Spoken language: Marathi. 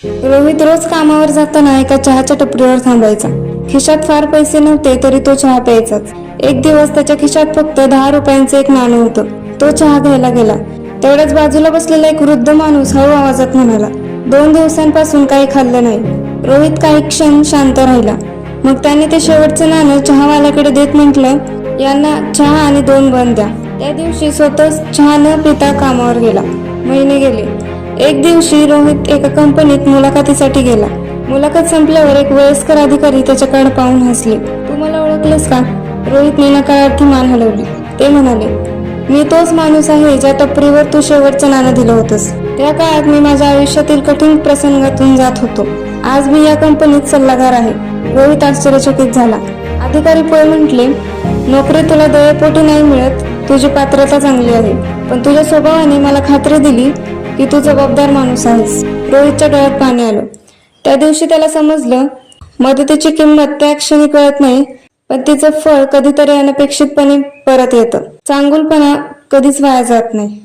रोहित रोज कामावर जाताना एका चहाच्या टपरीवर थांबायचा. खिशात फार पैसे नव्हते तरी तो चहा प्यायचाच. एक दिवस त्याच्या खिशात फक्त 10 रुपयांचे एक नाणं होतं. तो चहा घ्यायला गेला. तेवढ्याच बाजूला बसलेला एक वृद्ध माणूस हळू आवाजात म्हणाला, 2 दिवसांपासून काही खाल्लं नाही. रोहित काही क्षण शांत राहिला. मग त्याने ते शेवटचं नाणं चहावाल्याकडे देत म्हटलं, यांना चहा आणि 2 बन द्या. त्या दिवशी स्वतःच चहा न पिता कामावर गेला. महिने गेले. एक दिवशी रोहित एका कंपनीत मुलाखतीसाठी गेला. मुलाखत संपल्यावर एक वयस्कर अधिकारी त्याच्याकडे पाहून हसले. तू मला ओळखलेस का? रोहितने नकारार्थी मान हलवली. ते म्हणाले, मी तोच माणूस आहे ज्या टपरीवर तू शेवटचं नाणं दिलं होतंस. त्या काळात मी माझ्या आयुष्यातील कठीण प्रसंगातून जात होतो. आज मी या कंपनीत सल्लागार आहे. रोहित आश्चर्यचकित झाला. अधिकारी पुढे म्हटले, नोकरी तुला दयेपोटी नाही मिळत. तुझी पात्रता चांगली आहे, पण तुझ्या स्वभावाने मला खात्री दिली की तू जबाबदार माणूस आहेस. रोहितच्या डोळ्यात पाणी आलं. त्या दिवशी त्याला समजलं, मदतीची किंमत त्या क्षणी कळत नाही, पण तिचं फळ कधीतरी अनपेक्षितपणे परत येतं. चांगुलपणा कधीच वाया जात नाही.